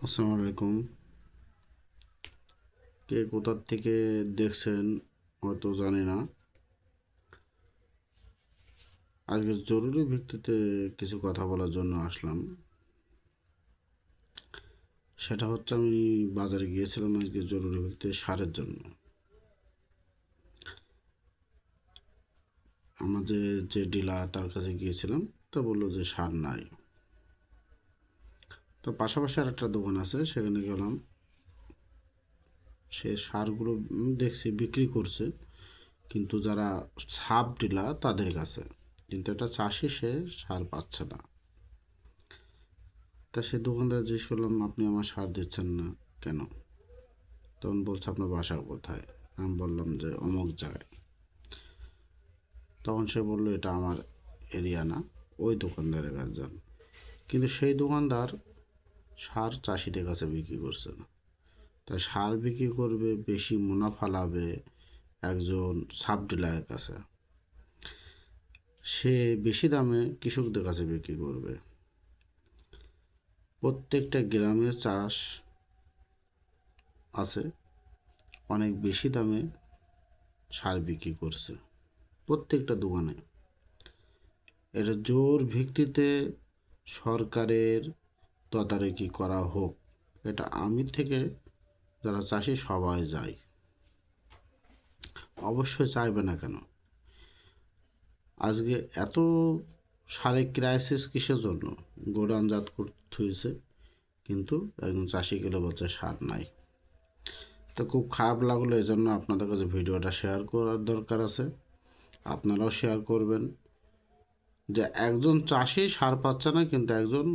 আসসালামু আলাইকুম। কে কোথার থেকে দেখছেন হয়তো জানি না। আজকে জরুরি ভিত্তিতে কিছু কথা বলার জন্য আসলাম। সেটা হচ্ছে আমি বাজারে গিয়েছিলাম আজকে জরুরি ভিত্তিতে সারের জন্য। আমাদের যে ডিলার তার কাছে গিয়েছিলাম, তা বললো যে সার নাই। তো পাশাপাশি আর একটা দোকান আছে, সেখানে গেলাম। সে সারগুলো দেখছি বিক্রি করছে, কিন্তু যারা সাব ডিলার তাদের কাছে, কিন্তু একটা চাষি সে সার পাচ্ছে না। তা সে দোকানদার জিজ্ঞেস করলাম, আপনি আমার সার দিচ্ছেন না কেন? তখন বলছে, আপনার বাসা কোথায়? আমি বললাম যে অমুক জায়গায়। তখন সে বললো, এটা আমার এরিয়া না, ওই দোকানদারের কাছে যান। কিন্তু সেই দোকানদার সার চাষিদের কাছে বিক্রি করছে না। তাই সার বিক্রি করবে, বেশি মুনাফা লাভে একজন সাব ডিলারের কাছে। সে বেশি দামে কৃষকদের কাছে বিক্রি করবে। প্রত্যেকটা গ্রামে চাষ আছে, অনেক বেশি দামে সার বিক্রি করছে প্রত্যেকটা দোকানে। এটা জোর ভিত্তিতে সরকারের তদারকি করা হোক, এটা আমি থেকে যারা চাষি সবাই যায়। অবশ্যই চাইবে না কেন? আজকে এত সারে ক্রাইসিস কিসের জন্য? গোডাউনজাত করতে হয়েছে, কিন্তু একজন চাষি গেলে বলছে সার নাই। তো খুব খারাপ লাগলো, এই জন্য আপনাদের কাছে ভিডিওটা শেয়ার করার দরকার আছে। আপনারাও শেয়ার করবেন যে একজন চাষি সার পাচ্ছে না, কিন্তু একজন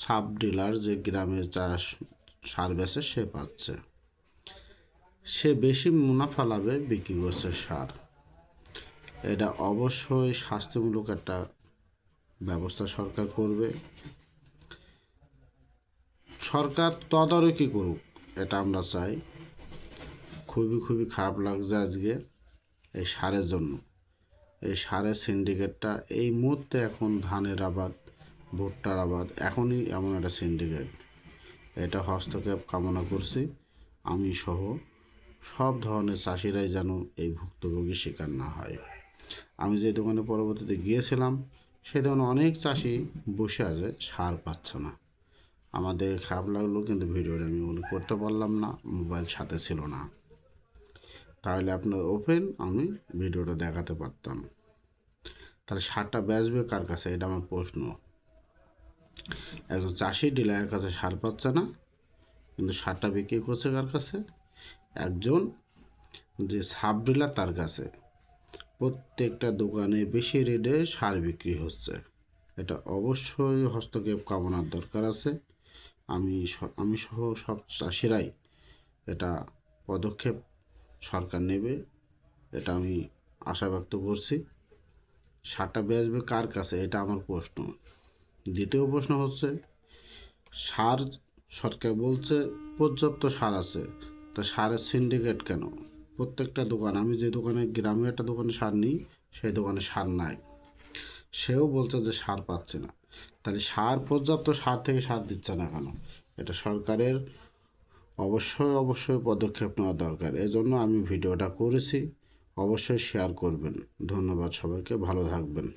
সাব ডিলার যে গ্রামে চাষ সার বেচে সে পাচ্ছে। সে বেশি মুনাফা লাভে বিক্রি করছে সার। এটা অবশ্যই শাস্তিমূলক একটা ব্যবস্থা সরকার করবে। সরকার তদারকি করুক, এটা আমরা চাই। খুবই খারাপ লাগছে আজকে এই সারের জন্য। এই সারের সিন্ডিকেটটা এই মুহূর্তে, এখন ধানের আবাদ, ভুট্টার আবাদ, এখনই এমন একটা সিন্ডিকেট। এটা হস্তক্ষেপ কামনা করছি। আমি সহ সব ধরনের চাষিরাই যেন এই ভুক্তভোগী শিকার না হয়। আমি যে দোকানে পরবর্তীতে গিয়েছিলাম, সে দোকানে অনেক চাষি বসে আছে, সার পাচ্ছে না। আমাদের খারাপ লাগলো, কিন্তু ভিডিওটা আমি করতে পারলাম না, মোবাইল সাথে ছিল না। তাহলে আপনার ওপেন আমি ভিডিওটা দেখাতে পারতাম। তাহলে সারটা বেচবে কার কাছে, এটা আমার প্রশ্ন। একজন চাষি ডিলারের কাছে সার পাচ্ছে না, কিন্তু সারটা বিক্রি করছে কার কাছে? একজন যে সাব ডিলার তার কাছে। প্রত্যেকটা দোকানে বেশি রেটে সার বিক্রি হচ্ছে। এটা অবশ্যই হস্তক্ষেপ কামনার দরকার আছে। আমি সহ সব চাষিরাই এটা পদক্ষেপ সরকার নেবে, এটা আমি আশা ব্যক্ত করছি। সারটা বেচবে কার কাছে, এটা আমার প্রশ্ন। দ্বিতীয় প্রশ্ন হচ্ছে, সার সরকার বলছে পর্যাপ্ত সার আছে, তা সারের সিন্ডিকেট কেন? প্রত্যেকটা দোকান, আমি যে দোকানে গ্রামে একটা দোকানে সার নিই, সেই দোকানে সার নাই। সেও বলছে যে সার পাচ্ছে না। তাহলে পর্যাপ্ত সার থেকে সার দিচ্ছে না কেন? এটা সরকারের অবশ্যই পদক্ষেপ নেওয়া দরকার। এজন্য আমি ভিডিওটা করেছি। অবশ্যই শেয়ার করবেন। ধন্যবাদ সবাইকে, ভালো থাকবেন।